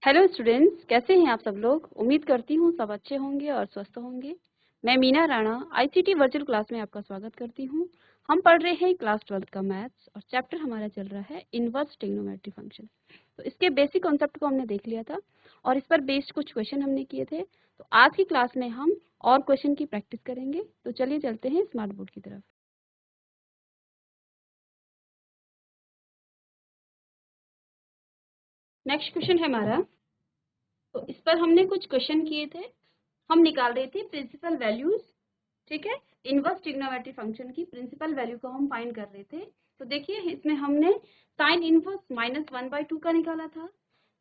Hello students, कैसे हैं आप सब लोग। उम्मीद करती हूँ सब अच्छे होंगे और स्वस्थ होंगे। मैं Meena Rana ICT virtual class में आपका स्वागत करती हूँ। हम पढ़ रहे हैं क्लास 12 का मैथ्स और चैप्टर हमारा चल रहा है इनवर्स ट्रिग्नोमेट्री फंक्शन। तो इसके बेसिक कॉन्सेप्ट को हमने देख लिया था और इस पर बेस्ड कुछ क्वेश्चन हमने किए थे। तो आज की क्लास में हम और क्वेश्चन की प्रैक्टिस करेंगे। तो चलिए चलते हैं स्मार्ट बोर्ड की तरफ। नेक्स्ट क्वेश्चन है हमारा। तो इस पर हमने कुछ क्वेश्चन किए थे। हम निकाल रहे थे प्रिंसिपल वैल्यूज, ठीक है। इनवर्स ट्रिग्नोमेट्री फंक्शन की प्रिंसिपल वैल्यू को हम फाइंड कर रहे थे। तो देखिए इसमें हमने साइन इनवर्स -1/2 का निकाला था,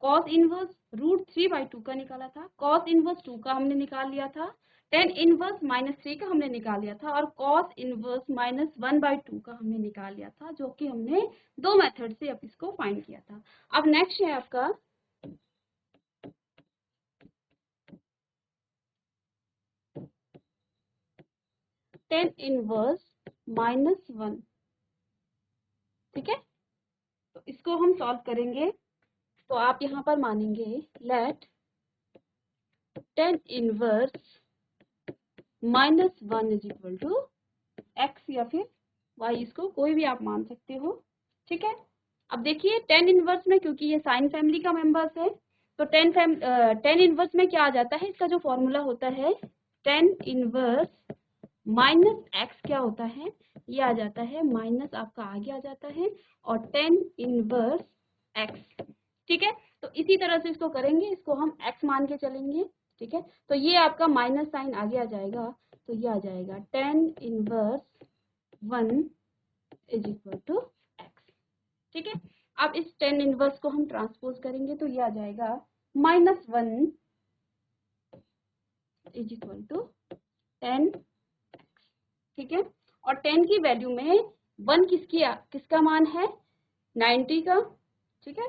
कॉस इनवर्स √3/2 का निकाला था, कॉस इनवर्स 2 का हमने निकाल लिया था, टेन इनवर्स -3 का हमने निकाल लिया था और कॉस इनवर्स -1/2 का हमने निकाल लिया था, जो कि हमने दो मेथड से अब इसको फाइंड किया था। अब नेक्स्ट है आपका टेन इनवर्स -1, ठीक है। तो इसको हम सॉल्व करेंगे। तो आप यहाँ पर मानेंगे let tan inverse -1 is equal to x या फिर वाई, इसको कोई भी आप मान सकते हो, ठीक है। अब देखिए टेन इनवर्स में, क्योंकि ये साइन फैमिली का मेंबर्स है, तो टेन इनवर्स में क्या आ जाता है, इसका जो फॉर्मूला होता है टेन इनवर्स -x क्या होता है, ये आ जाता है माइनस आपका आगे आ जाता है और टेन इनवर्स x, ठीक है। तो इसी तरह से इसको करेंगे, इसको हम x मान के चलेंगे, ठीक है। तो ये आपका माइनस साइन आगे आ जाएगा, तो ये आ जाएगा tan inverse 1 is equal to x, ठीक है। अब इस टेन इनवर्स को हम ट्रांसपोज करेंगे तो ये आ जाएगा -1 इज इक्वल टू 10, ठीक है। और 10 की वैल्यू में 1 किसका मान है, 90 का, ठीक है,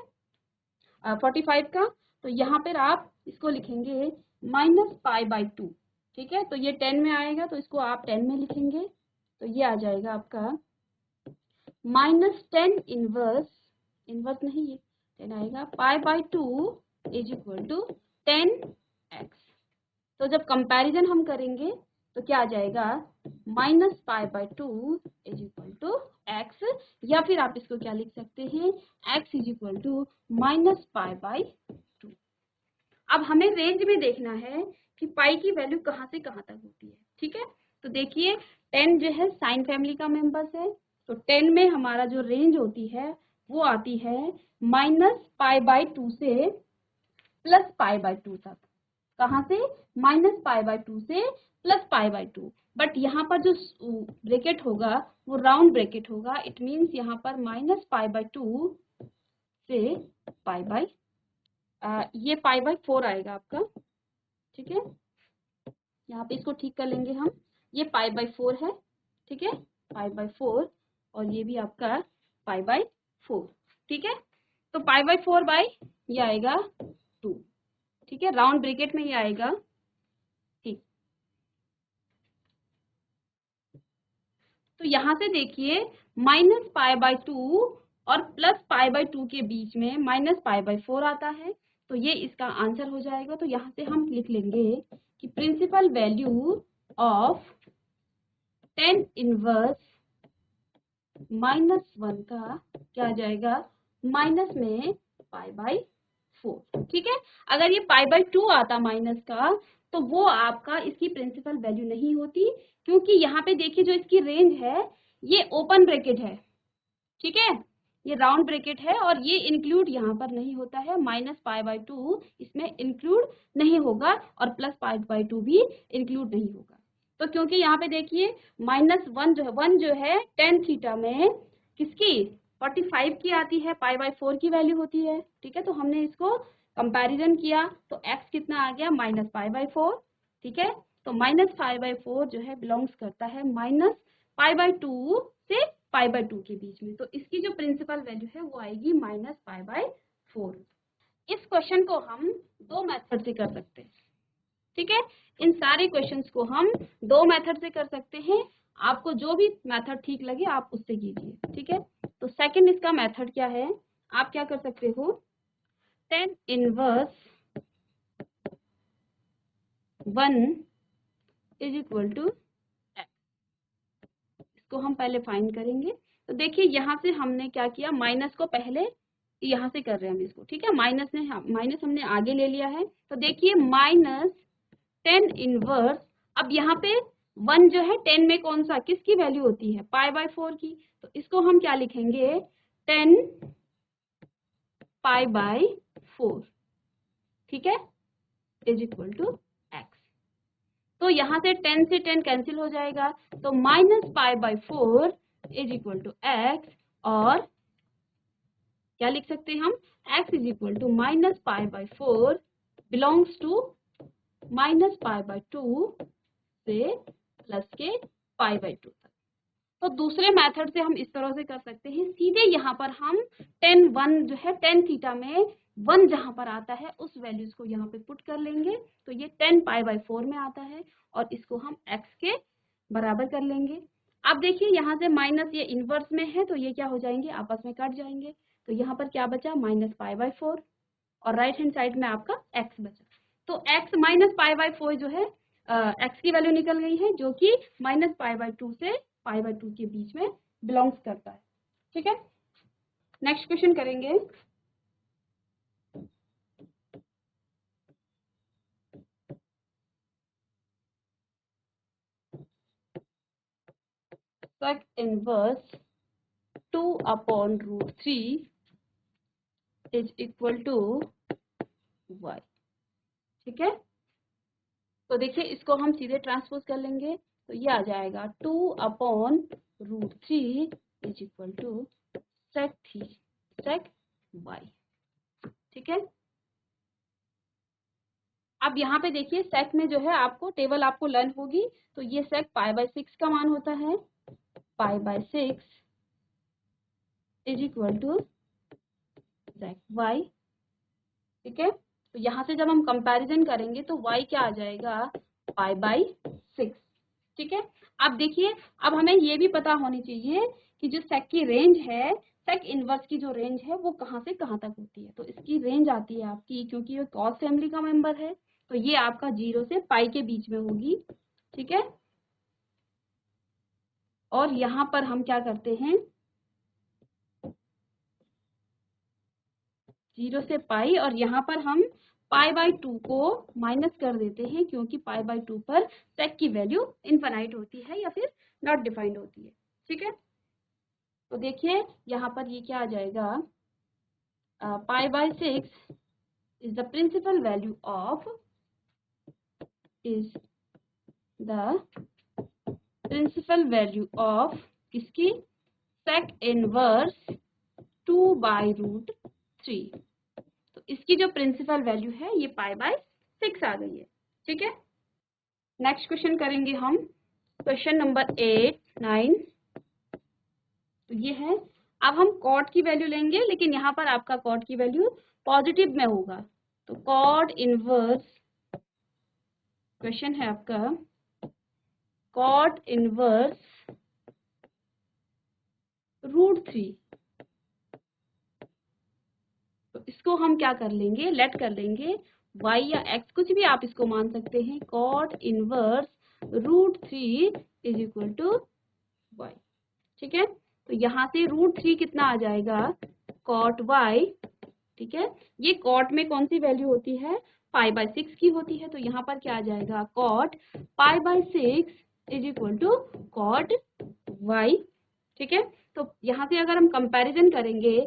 45 का। तो यहाँ पर आप इसको लिखेंगे -π/2, ठीक है। तो ये 10 में आएगा तो इसको आप 10 में लिखेंगे, तो ये आ जाएगा आपका -10 इनवर्स, इनवर्स नहीं है 10 आएगा, π/2 इज इक्वल टू 10x। तो जब कंपैरिजन हम करेंगे तो क्या आ जाएगा -π/2 इज इक्वल टू x, या फिर आप इसको क्या लिख सकते हैं x इज इक्वल टू -π/2। अब हमें रेंज में देखना है कि पाई की वैल्यू कहाँ से कहाँ तक होती है, ठीक है। तो देखिए 10 जो है साइन फैमिली का मेंबर्स है, तो 10 में हमारा जो रेंज होती है वो आती है -π/2 से +π/2 तक। कहाँ से, -π/2 से +π/2। बट यहाँ पर जो ब्रैकेट होगा वो राउंड ब्रैकेट होगा, इट मीन्स यहाँ पर -π/2 से ये π/4 आएगा आपका, ठीक है। यहाँ पे इसको ठीक कर लेंगे हम, ये π/4 है, ठीक है, π/4, और ये भी आपका π/4, ठीक है। तो π/4 बाई ये आएगा 2, ठीक है, राउंड ब्रैकेट में ये आएगा, ठीक। तो यहाँ से देखिए -π/2 और +π/2 के बीच में -π/4 आता है, तो ये इसका आंसर हो जाएगा। तो यहाँ से हम लिख लेंगे कि प्रिंसिपल वैल्यू ऑफ 10 इनवर्स -1 का क्या आ जाएगा, माइनस में π/4, ठीक है। अगर ये π/2 आता माइनस का तो वो आपका इसकी प्रिंसिपल वैल्यू नहीं होती, क्योंकि यहाँ पे देखिए जो इसकी रेंज है ये ओपन ब्रैकेट है, ठीक है, ये राउंड ब्रैकेट है और ये इंक्लूड यहाँ पर नहीं होता है, -π/2 इसमें इंक्लूड नहीं होगा और +π/2 भी इंक्लूड नहीं होगा। तो क्योंकि यहाँ पे देखिए -1 जो है टेन थीटा में किसकी 45 की आती है, π/4 की वैल्यू होती है, ठीक है। तो हमने इसको कंपैरिजन किया तो x कितना आ गया, -π/4, ठीक है। तो -π/4 जो है बिलोंग्स करता है -π/2 से π/2 के बीच में, तो इसकी जो प्रिंसिपल वैल्यू है वो आएगी -π/4। इस क्वेश्चन को हम दो मेथड से कर सकते हैं, ठीक है। इन सारे क्वेश्चंस को हम दो मेथड से कर सकते हैं, आपको जो भी मेथड ठीक लगे आप उससे कीजिए, ठीक है। तो सेकंड इसका मेथड क्या है, आप क्या कर सकते हो, tan inverse 1 is equal to x. इसको हम पहले फाइंड करेंगे। तो देखिए यहाँ से हमने क्या किया, माइनस को पहले यहाँ से कर रहे हैं हम इसको, ठीक है। माइनस हमने आगे ले लिया है। तो देखिए माइनस टेन इनवर्स, अब यहाँ पे 1 जो है 10 में कौन सा, किसकी वैल्यू होती है, पाई बाय 4 की। तो इसको हम क्या लिखेंगे, 10 पाई बाय 4, ठीक है, इज इक्वल टू एक्स। तो यहाँ से 10 से 10 कैंसिल हो जाएगा, तो minus pi by 4 is equal to x, और क्या लिख सकते हैं हम, x is equal to minus pi by 4 belongs to minus pi by 2 से प्लस के पाई बाय 2 तक। तो दूसरे मेथड से हम इस तरह से कर सकते हैं, सीधे यहाँ पर हम टेन 1 जो है टेन थीटा में 1 जहाँ पर आता है उस वैल्यूज को यहाँ पे पुट कर लेंगे। तो ये 10 पाई बाय 4 में आता है, और इसको हम x के बराबर कर लेंगे। अब देखिए यहाँ से माइनस ये इनवर्स में है, तो ये क्या हो जाएंगे, आपस में कट जाएंगे। तो यहाँ पर क्या बचा, माइनस पाई बाय 4, और राइट हैंड साइड में आपका x बचा। तो x माइनस पाई बाय 4 जो है x की वैल्यू निकल गई है, जो कि माइनस पाई बाय 2 से पाई बाय 2 के बीच में बिलोंग्स करता है, ठीक है। नेक्स्ट क्वेश्चन करेंगे। sec inverse 2 upon root 3 is equal to y, ठीक है। तो देखिए इसको हम सीधे ट्रांसपोज कर लेंगे, तो ये आ जाएगा 2 upon root 3 is equal to sec y, ठीक है। अब यहाँ पे देखिए सेक में जो है आपको टेबल आपको लर्न होगी, तो ये सेक पाई बाय 6 का मान होता है, pi by 6 is equal to sec y, ठीक है। तो यहाँ से जब हम कंपैरिजन करेंगे तो y क्या आ जाएगा, पाई बाय 6, ठीक है। अब देखिए, अब हमें ये भी पता होनी चाहिए कि जो सेक की रेंज है, सेक इनवर्स की जो रेंज है वो कहाँ से कहाँ तक होती है। तो इसकी रेंज आती है आपकी, क्योंकि ये कॉस फैमिली का मेंबर है, तो ये आपका 0 से पाई के बीच में होगी, ठीक है। और यहाँ पर हम क्या करते हैं, 0 से पाई, और यहाँ पर हम पाई बाय 2 को माइनस कर देते हैं, क्योंकि पाई बाय 2 पर सेक की वैल्यू इनफाइनाइट होती है या फिर नॉट डिफाइंड होती है, ठीक है। तो देखिए यहाँ पर ये क्या आ जाएगा, pi by 6 is the principal value of किसकी, सेक इनवर्स 2 बाय रूट 3। तो इसकी जो प्रिंसिपल वैल्यू है ये पाई बाय 6 आ गई है, ठीक है। नेक्स्ट क्वेश्चन करेंगे हम, क्वेश्चन नंबर 8, 9। तो ये है, अब हम कॉट की वैल्यू लेंगे, लेकिन यहाँ पर आपका कॉट की वैल्यू पॉजिटिव में होगा। तो कॉट इनवर्स, क्वेश्चन है आपका कॉट इनवर्स रूट 3। तो इसको हम क्या कर लेंगे, लेट कर लेंगे y या x, कुछ भी आप इसको मान सकते हैं, cot inverse root 3 is equal to y, ठीक है। तो यहाँ से रूट 3 कितना आ जाएगा, कॉट y, ठीक है। ये कॉट में कौन सी वैल्यू होती है, पाई बाय 6 की होती है, तो यहाँ पर क्या आ जाएगा, cot pi by 6 is equal to cot y, ठीक है। तो यहाँ से अगर हम कंपैरिजन करेंगे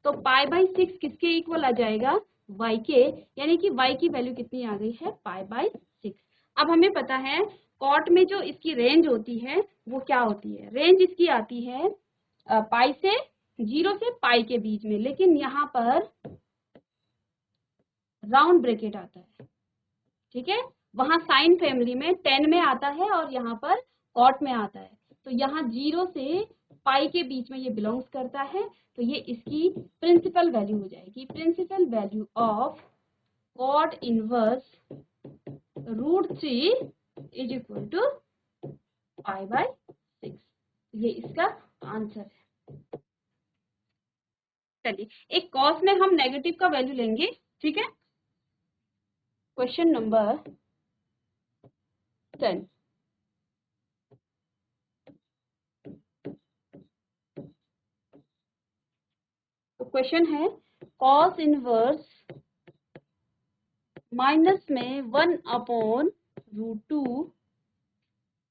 तो पाई बाय 6 किसके इक्वल आ जाएगा, y के, यानी कि y की वैल्यू कितनी आ गई है, पाई बाय 6। अब हमें पता है कॉट में जो इसकी रेंज होती है वो क्या होती है, रेंज इसकी आती है पाई से 0 से पाई के बीच में, लेकिन यहाँ पर राउंड ब्रैकेट आता है, ठीक है। वहां साइन फैमिली में 10 में आता है और यहाँ पर कॉट में आता है। तो यहाँ 0 से पाई के बीच में ये बिलोंग्स करता है, तो ये इसकी प्रिंसिपल वैल्यू हो जाएगी, principal value of cot inverse root 3 is equal to pi by 6। ये इसका आंसर है। चलिए, एक कॉस में हम नेगेटिव का वैल्यू लेंगे, ठीक है। Question number 10। तो क्वेश्चन है कॉस इनवर्स माइनस में 1/√2।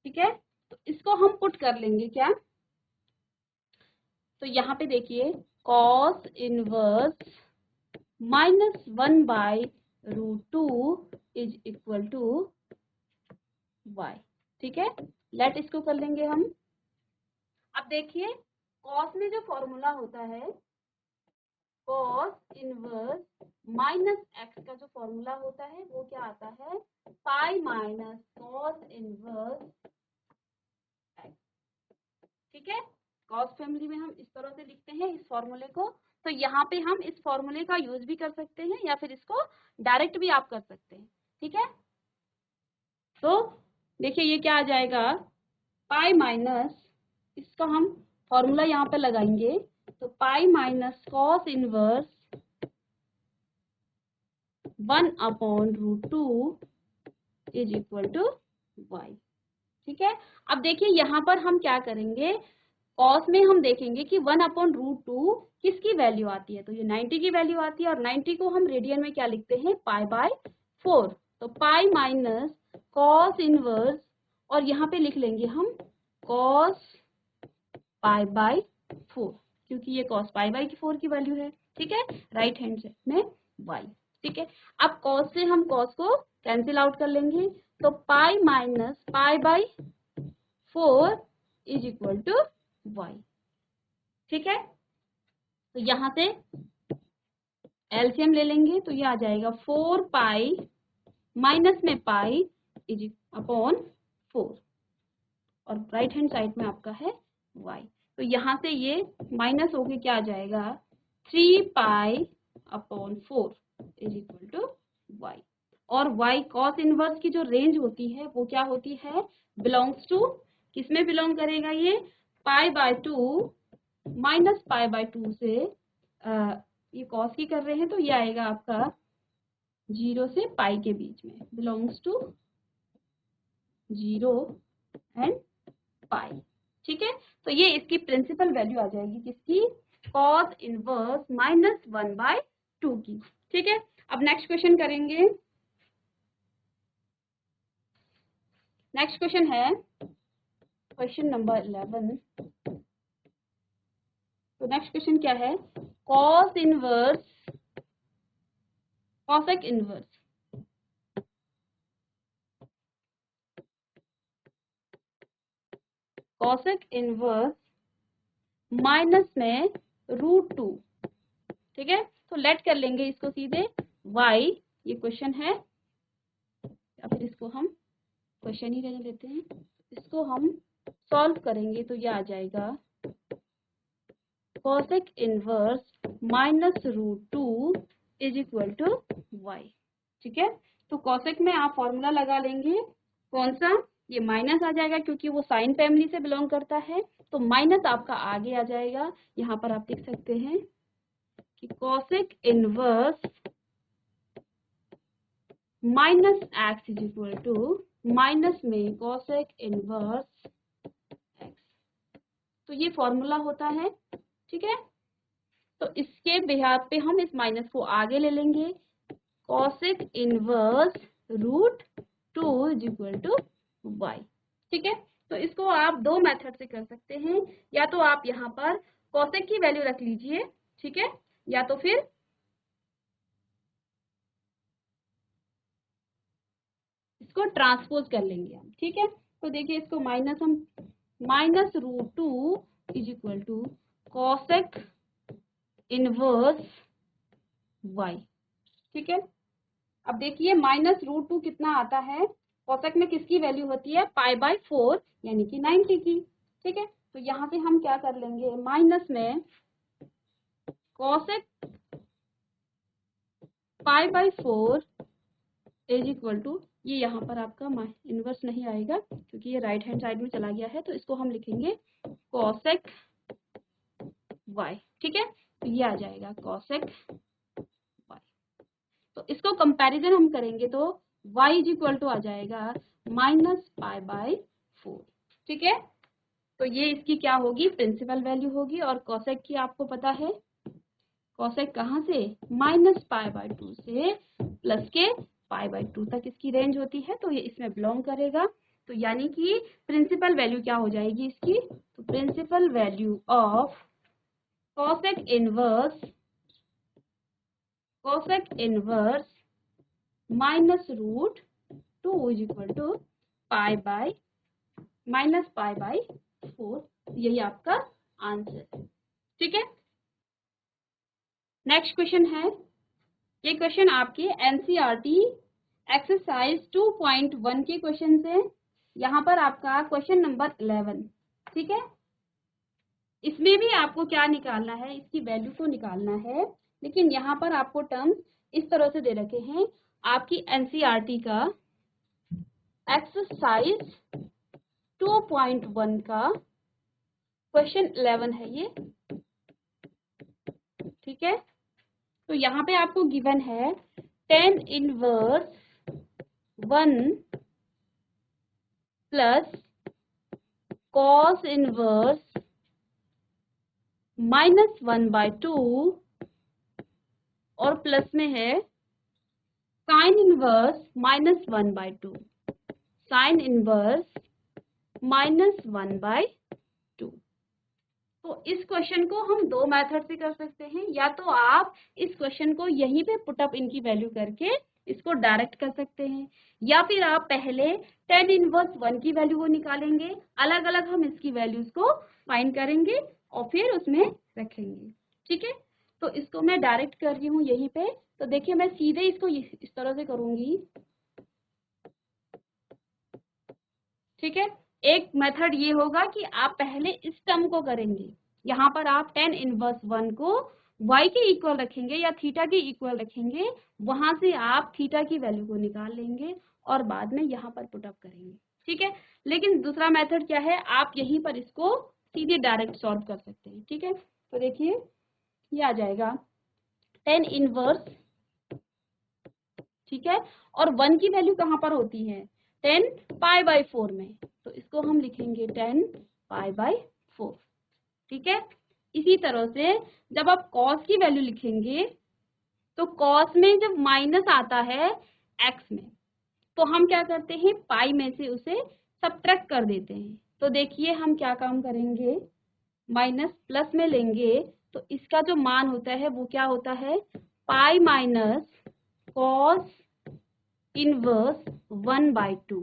ठीक है, तो इसको हम पुट कर लेंगे क्या। तो यहाँ पे देखिए cos inverse -1/√2 is equal to y। ठीक है, लेट इसको कर लेंगे हम। अब देखिए कॉस में जो फॉर्मूला होता है, कॉस इनवर्स -x का जो फॉर्मूला होता है वो क्या आता है, पाई माइनस कॉस इनवर्स x। ठीक है, कॉस फैमिली में हम इस तरह से लिखते हैं इस फॉर्मूले को। तो यहाँ पे हम इस फॉर्मूले का यूज भी कर सकते हैं या फिर इसको डायरेक्ट भी आप कर सकते हैं। ठीक है, तो देखिए ये क्या आ जाएगा, पाई माइनस, इसका हम फॉर्मूला यहाँ पे लगाएंगे, तो pi minus cos inverse 1/√2 is equal to y। ठीक है, अब देखिए यहाँ पर हम क्या करेंगे, कॉस में हम देखेंगे कि 1/√2 किसकी वैल्यू आती है, तो ये 90 की वैल्यू आती है, और 90 को हम रेडियन में क्या लिखते हैं, π/4। तो पाई माइनस कॉस इनवर्स, और यहाँ पे लिख लेंगे हम कॉस π/4, क्योंकि ये cos π/4 की वैल्यू है। ठीक है, राइट हैंड साइड में y। ठीक है, अब cos से हम cos को कैंसिल आउट कर लेंगे, तो pi minus π/4 is equal to y। ठीक है, तो यहाँ से एलसीएम ले लेंगे, तो ये आ जाएगा 4 पाई माइनस में पाई इज अपॉन 4, और राइट हैंड साइड में आपका है y। तो यहाँ से ये माइनस होके क्या आ जाएगा, 3π/4 इज इक्वल टू y। और y कॉस इनवर्स की जो रेंज होती है वो क्या होती है, बिलोंग्स टू, किसमें बिलोंग करेगा ये, π/2 माइनस π/2 से ये कॉस की कर रहे हैं, तो ये आएगा आपका 0 से पाई के बीच में, बिलोंग्स टू 0 एंड पाई। ठीक है, तो ये इसकी प्रिंसिपल वैल्यू आ जाएगी किसकी, कॉस इनवर्स -1/2 की। ठीक है, अब नेक्स्ट क्वेश्चन करेंगे। नेक्स्ट क्वेश्चन है क्वेश्चन नंबर 11। तो नेक्स्ट क्वेश्चन क्या है, cos inverse cosec inverse cosec inverse minus में √2। ठीक है, तो लेट कर लेंगे इसको सीधे y, ये क्वेश्चन है, या फिर इसको हम क्वेश्चन ही रहने देते हैं, इसको हम सॉल्व करेंगे, तो ये आ जाएगा cosec inverse -√2 is equal to y। ठीक है, तो कॉसेक में आप फॉर्मूला लगा लेंगे, कौन सा, ये माइनस आ जाएगा क्योंकि वो साइन फैमिली से बिलोंग करता है, तो माइनस आपका आगे आ जाएगा। यहाँ पर आप लिख सकते हैं कि cosec inverse -x is equal to minus में कॉसेक इनवर्स x। तो ये फॉर्मूला होता है। ठीक है, तो इसके बिहाफ पे हम इस माइनस को आगे ले लेंगे, cosec inverse √2 is equal to y। ठीक है, तो इसको आप दो मेथड से कर सकते हैं, या तो आप यहाँ पर कॉसेक की वैल्यू रख लीजिए, ठीक है, या तो फिर इसको ट्रांसपोज कर लेंगे हम। ठीक है, तो देखिए इसको हम -√2 is equal to cosec inverse y। ठीक है, अब देखिए -√2 कितना आता है, कॉसेक में किसकी वैल्यू होती है, π/4 यानी कि 90 की। ठीक है, तो यहाँ से हम क्या कर लेंगे, माइनस में कॉसेक π/4 इज इक्वल टू, ये यहाँ पर आपका इनवर्स नहीं आएगा क्योंकि ये राइट हैंड साइड में चला गया है, तो इसको हम लिखेंगे कॉसेक y। ठीक है, तो ये आ जाएगा कॉसेक y। इसको कंपैरिजन हम करेंगे तो y इज इक्वल टू आ जाएगा -π/4। ठीक है, तो ये इसकी क्या होगी, प्रिंसिपल वैल्यू होगी। और कोसेक की आपको पता है, कोसेक कहाँ से, -π/2 से प्लस के π/2 तक इसकी रेंज होती है, तो ये इसमें बिलोंग करेगा। तो यानी कि प्रिंसिपल वैल्यू क्या हो जाएगी इसकी, तो principal value of cosec inverse -√2 is equal to -π/4। यही आपका आंसर है। ठीक है, नेक्स्ट क्वेश्चन है, ये क्वेश्चन आपके एनसीईआरटी एक्सरसाइज 2.1 के क्वेश्चन है। यहाँ पर आपका क्वेश्चन नंबर 11। ठीक है, इसमें भी आपको क्या निकालना है, इसकी वैल्यू को निकालना है। लेकिन यहाँ पर आपको टर्म्स इस तरह से दे रखे हैं, आपकी एनसीईआरटी का एक्सरसाइज 2.1 का क्वेश्चन 11 है ये। ठीक है, तो यहाँ पे आपको गिवन है tan inverse 1 plus cos inverse -1/2 और प्लस में है sin इनवर्स -1/2, sin इनवर्स -1/2। तो इस क्वेश्चन को हम दो मेथड से कर सकते हैं, या तो आप इस क्वेश्चन को यहीं पे पुटअप इनकी वैल्यू करके इसको डायरेक्ट कर सकते हैं, या फिर आप पहले tan इनवर्स 1 की वैल्यू को निकालेंगे, अलग अलग हम इसकी वैल्यूज को फाइंड करेंगे और फिर उसमें रखेंगे। ठीक है, तो इसको मैं डायरेक्ट कर रही हूँ यहीं पे। तो देखिए मैं सीधे इसको इस तरह से करूंगी। ठीक है, एक मेथड ये होगा कि आप पहले इस टर्म को करेंगे, यहाँ पर आप tan इनवर्स 1 को y के इक्वल रखेंगे या थीटा के इक्वल रखेंगे, वहां से आप थीटा की वैल्यू को निकाल लेंगे और बाद में यहाँ पर पुटअप करेंगे। ठीक है, लेकिन दूसरा मेथड क्या है, आप यहीं पर इसको सीधे डायरेक्ट सॉल्व कर सकते हैं। ठीक है, तो देखिए ये आ जाएगा tan इनवर्स, ठीक है, और 1 की वैल्यू कहाँ पर होती है, tan π/4 में, तो इसको हम लिखेंगे tan π/4। ठीक है, इसी तरह से जब आप cos की वैल्यू लिखेंगे तो cos में जब माइनस आता है x में, तो हम क्या करते हैं, पाई में से उसे सब्ट्रैक्ट कर देते हैं। तो देखिए हम क्या काम करेंगे, माइनस प्लस में लेंगे तो इसका जो मान होता है वो क्या होता है, पाई माइनस cos इनवर्स 1/2।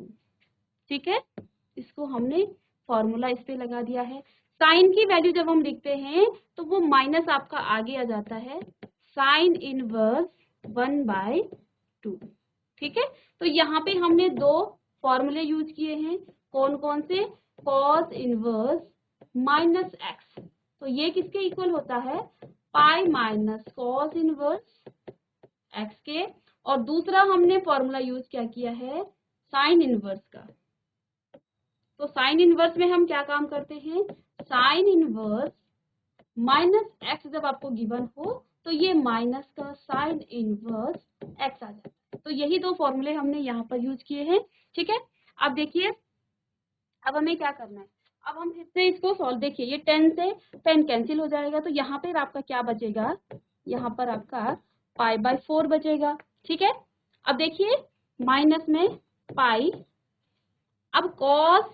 ठीक है, इसको हमने फॉर्मूला इस पे लगा दिया है। साइन की वैल्यू जब हम लिखते हैं तो वो माइनस आपका आगे आ जाता है, साइन इनवर्स 1/2। ठीक है, तो यहाँ पे हमने दो फॉर्मूले यूज किए हैं, कौन कौन से, cos इनवर्स -x, तो ये किसके इक्वल होता है, pi minus cos inverse x के। और दूसरा हमने फॉर्मूला यूज क्या किया है, साइन इनवर्स का। तो साइन इनवर्स में हम क्या काम करते हैं, साइन इनवर्स -x जब आपको गिवन हो तो ये माइनस का साइन इनवर्स x आ जाता है। तो यही दो फॉर्मूले हमने यहाँ पर यूज किए हैं। ठीक है, अब देखिए अब हमें क्या करना है, अब हम फिर से इसको सॉल्व, देखिए ये 10 से 10 कैंसिल हो जाएगा, तो यहाँ पर आपका क्या बचेगा, यहाँ पर आपका π/4 बचेगा। ठीक है, अब देखिए माइनस में पाई, अब cos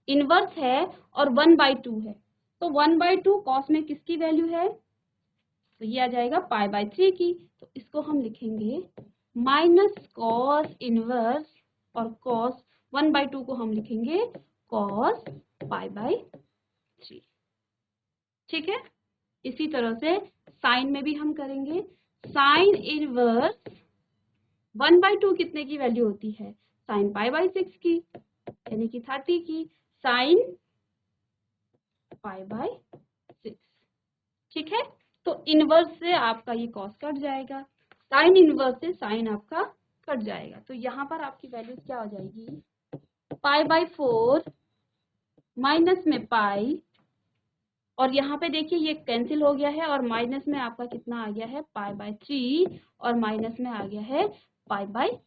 इनवर्स है और 1/2 है, तो 1/2 cos में किसकी वैल्यू है, तो ये आ जाएगा π/3 की। तो इसको हम लिखेंगे माइनस cos इनवर्स और cos 1/2 को हम लिखेंगे cos π/3। ठीक है, इसी तरह से साइन में भी हम करेंगे, साइन इनवर्स 1/2 कितने की वैल्यू होती है, साइन π/6 की, यानी कि 30 की, साइन π/6। ठीक है, तो इनवर्स से आपका ये कॉस कट जाएगा, साइन इनवर्स से साइन आपका कट जाएगा। तो यहाँ पर आपकी वैल्यू क्या हो जाएगी, π/4 माइनस में पाई और यहाँ पे देखिए ये कैंसिल हो गया है और माइनस में आपका कितना आ गया है π/3 और माइनस में आ गया है π/6।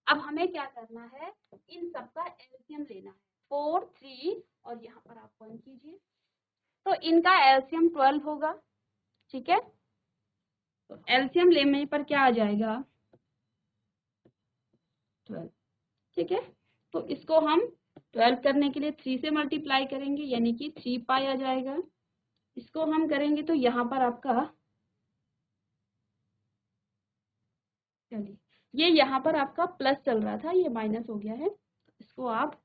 अब हमें क्या करना है, इन सब का एलसीएम लेना है। 4, 3 और यहाँ पर आप 1 कीजिए, तो इनका एलसीएम 12 होगा। ठीक है, तो एलसीएम लेने पर क्या आ जाएगा 12। ठीक है, तो इसको हम 12 करने के लिए 3 से मल्टीप्लाई करेंगे, यानी कि 3 पाई आ जाएगा। इसको हम करेंगे तो यहाँ पर आपका, चलिए ये यहाँ पर आपका प्लस चल रहा था, ये माइनस हो गया है, इसको आप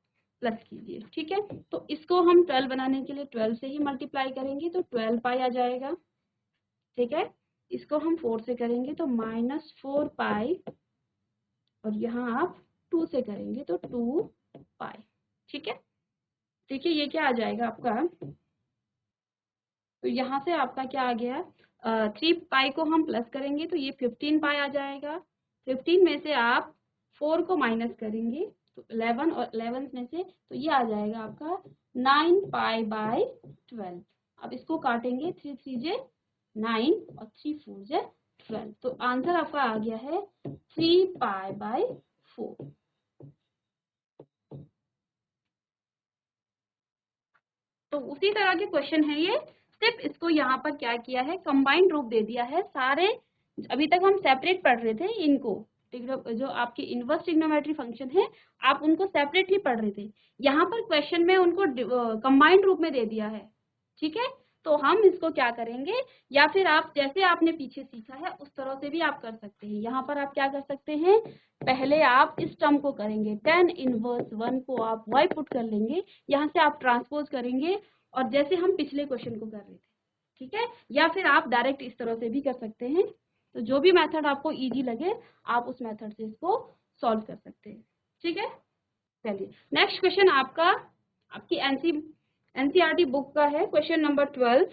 प्लस कीजिए। ठीक है, तो इसको हम 12 बनाने के लिए 12 से ही मल्टीप्लाई करेंगे तो 12 पाई आ जाएगा। ठीक है, इसको हम 4 से करेंगे तो -4 पाई, और यहाँ आप 2 से करेंगे तो 2 पाई। ठीक है, देखिए ये क्या आ जाएगा आपका, तो यहाँ से आपका क्या आ गया, 3 पाई को हम प्लस करेंगे तो ये 15 पाई आ जाएगा। 15 में से आप 4 को माइनस करेंगे तो 11, और 11 में से तो ये आ जाएगा आपका 9 पाई/12। अब इसको काटेंगे, 3 3 जे 9 और 3 4 जे 12, तो आंसर आपका आ गया है 3 पाई/4। तो उसी तरह के क्वेश्चन है ये, सिर्फ इसको यहाँ पर क्या किया है, कंबाइंड रूप दे दिया है। सारे अभी तक हम सेपरेट पढ़ रहे थे इनको, जो आपके इनवर्स ट्रिग्नोमेट्री फंक्शन है आप उनको सेपरेट ही पढ़ रहे थे, यहाँ पर क्वेश्चन में उनको कंबाइंड रूप में दे दिया है। ठीक है, तो हम इसको क्या करेंगे, या फिर आप जैसे आपने पीछे सीखा है उस तरह से भी आप कर सकते हैं। यहाँ पर आप क्या कर सकते हैं, पहले आप इस टर्म को करेंगे, tan इनवर्स 1 को आप y पुट कर लेंगे, यहाँ से आप ट्रांसपोज करेंगे, और जैसे हम पिछले क्वेश्चन को कर रहे थे। ठीक है, या फिर आप डायरेक्ट इस तरह से भी कर सकते हैं, तो जो भी मेथड आपको इजी लगे आप उस मेथड से इसको सॉल्व कर सकते हैं। ठीक है, चलिए नेक्स्ट क्वेश्चन आपका, आपकी एनसीईआरटी बुक का है, question number 12।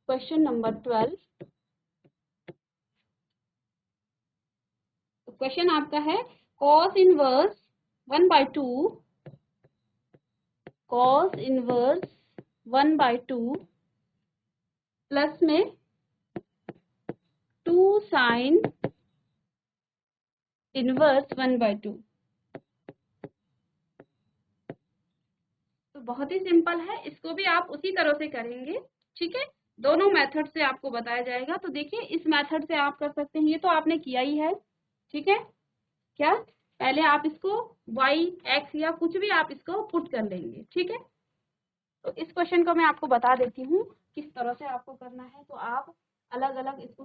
Question number 12, question आपका है cos inverse 1/2, cos inverse 1/2 plus में 2 साइन इनवर्स 1/2। तो बहुत ही सिंपल है, इसको भी आप उसी तरह से करेंगे। ठीक है, दोनों मेथड से आपको बताया जाएगा। तो देखिए इस मेथड से आप कर सकते हैं, ये तो आपने किया ही है। ठीक है, क्या पहले आप इसको y x या कुछ भी आप इसको पुट कर लेंगे। ठीक है, तो इस क्वेश्चन को मैं आपको बता देती हूँ किस तरह से आपको करना है, तो आप अलग अलग इसको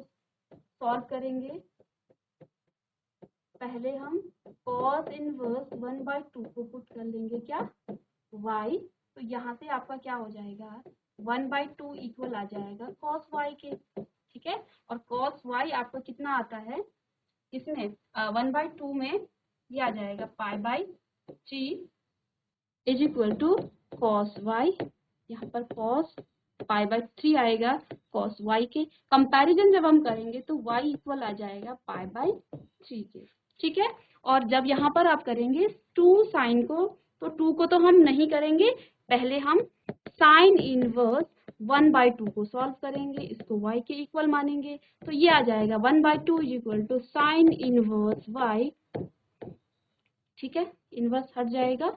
सॉल्व करेंगे। पहले हम cos इनवर्स 1/2 को पुट कर लेंगे, क्या y, तो यहाँ से आपका क्या हो जाएगा 1/2 इक्वल आ जाएगा cos y के। ठीक है, और cos y आपको कितना आता है, इसमें 1/2 में ये आ जाएगा π/3 is equal to cos y, यहाँ पर cos π/3 आएगा cos y के। कंपैरिजन जब हम करेंगे तो y इक्वल आ जाएगा π/3 के। ठीक है, और जब यहाँ पर आप करेंगे 2 साइन को, तो 2 को तो हम नहीं करेंगे, पहले हम साइन इनवर्स 1/2 को सॉल्व करेंगे, इसको y के इक्वल मानेंगे, तो ये आ जाएगा 1/2 is equal to sine inverse y। ठीक है, इनवर्स हट जाएगा,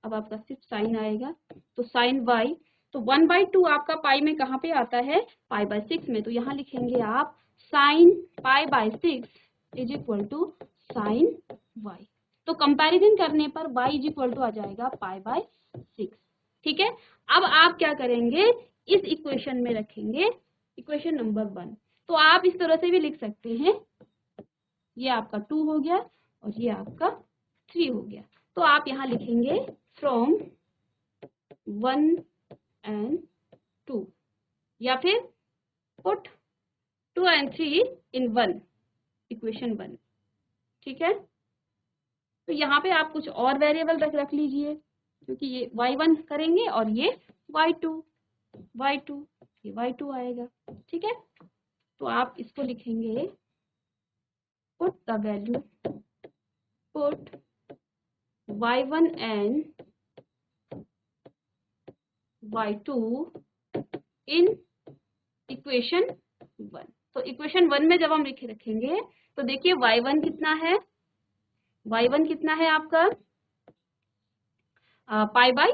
अब आपका सिर्फ साइन आएगा, तो साइन y, तो 1/2 आपका पाई में कहाँ पे आता है, π/6 में, तो यहाँ लिखेंगे आप sine π/6 is equal to sine y। तो कंपैरिजन करने पर y इज इक्वल टू आ जाएगा π/6। ठीक है, अब आप क्या करेंगे, इस इक्वेशन में रखेंगे इक्वेशन नंबर 1, तो आप इस तरह से भी लिख सकते हैं, ये आपका 2 हो गया और ये आपका 3 हो गया, तो आप यहाँ लिखेंगे फ्रॉम 1 and 2, या फिर पुट 2 and 3 in 1, इक्वेशन 1। ठीक है, तो यहाँ पे आप कुछ और वेरिएबल रख लीजिए, क्योंकि ये y1 करेंगे और ये y2 ये y2 आएगा। ठीक है, तो आप इसको लिखेंगे put the value, put y1 and y2 in equation 1। तो इक्वेशन 1 में जब हम लिखे रखेंगे तो देखिए y1 कितना है, y1 कितना है आपका पाई बाई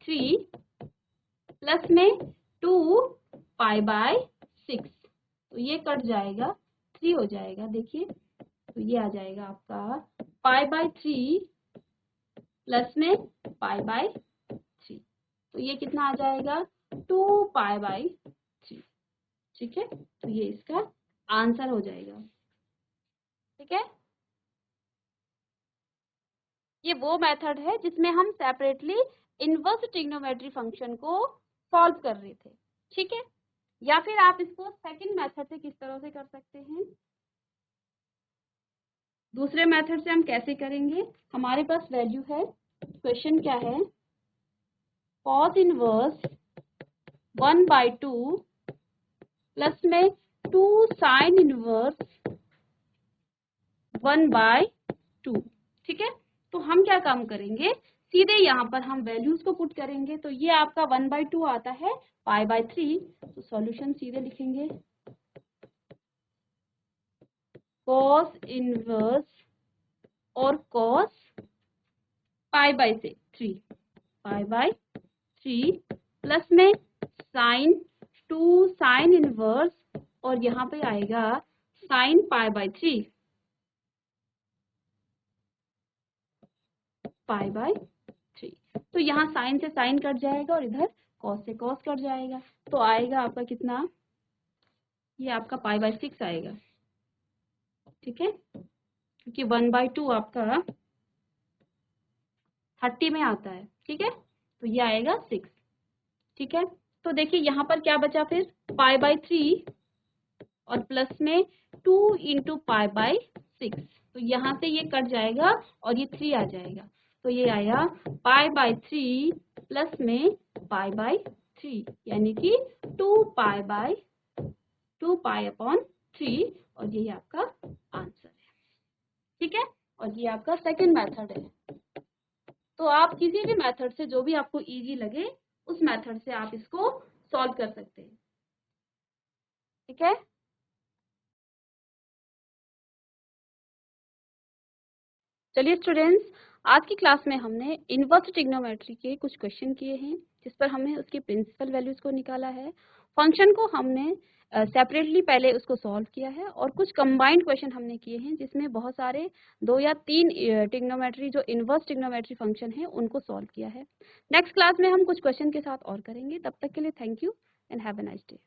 3 प्लस में 2 पाई बाई 6। तो ये कट जाएगा, 3 हो जाएगा। देखिए तो ये आ जाएगा आपका पाई बाई 3 प्लस में पाई बाई 3। तो ये कितना आ जाएगा 2 पाई बाई 3। ठीक है, तो ये इसका आंसर हो जाएगा। ठीक है, ये वो मेथड है जिसमें हम सेपरेटली इनवर्स ट्रिग्नोमेट्री फंक्शन को सॉल्व कर रहे थे। ठीक है, या फिर आप इसको सेकंड मेथड से किस तरह से कर सकते हैं, दूसरे मेथड से हम कैसे करेंगे। हमारे पास वैल्यू है, क्वेश्चन क्या है, cos इनवर्स 1/2 प्लस में 2 साइन इनवर्स 1/2। ठीक है, तो हम क्या काम करेंगे, सीधे यहाँ पर हम वैल्यूज को पुट करेंगे। तो ये आपका 1/2 आता है पाई बाई 3। तो सॉल्यूशन सीधे लिखेंगे cos इनवर्स और cos पाई बाई से 3 पाई बाई 3 प्लस में साइन 2 साइन इनवर्स और यहाँ पे आएगा sine pi by 3 pi by 3। तो यहाँ साइन से साइन कट जाएगा और इधर कॉस से कॉस कट जाएगा। तो आएगा आपका कितना, ये आपका पाई बाई 6 आएगा। ठीक है, क्योंकि 1/2 आपका 30 में आता है। ठीक है, तो ये आएगा 6। ठीक है, तो देखिए यहाँ पर क्या बचा फिर, पाई बाई 3 और प्लस में 2 इंटू पाई बाई 6। तो यहाँ से ये कट जाएगा और ये 3 आ जाएगा। तो ये आया पाई बाई 3 प्लस में पाई बाई 3, यानी कि 2 पाई अपॉन 3, और यही आपका आंसर है। ठीक है, और ये आपका सेकंड मेथड है। तो आप किसी भी मेथड से, जो भी आपको इजी लगे, उस मेथड से आप इसको सॉल्व कर सकते हैं। ठीक है, चलिए स्टूडेंट्स, आज की क्लास में हमने इनवर्स ट्रिग्नोमेट्री के कुछ क्वेश्चन किए हैं, जिस पर हमने उसकी प्रिंसिपल वैल्यूज को निकाला है। फंक्शन को हमने सेपरेटली पहले उसको सॉल्व किया है, और कुछ कंबाइंड क्वेश्चन हमने किए हैं जिसमें बहुत सारे 2 या 3 ट्रिग्नोमेट्री जो इनवर्स ट्रिग्नोमेट्री फंक्शन है उनको सॉल्व किया है। नेक्स्ट क्लास में हम कुछ क्वेश्चन के साथ और करेंगे। तब तक के लिए thank you and have a nice day.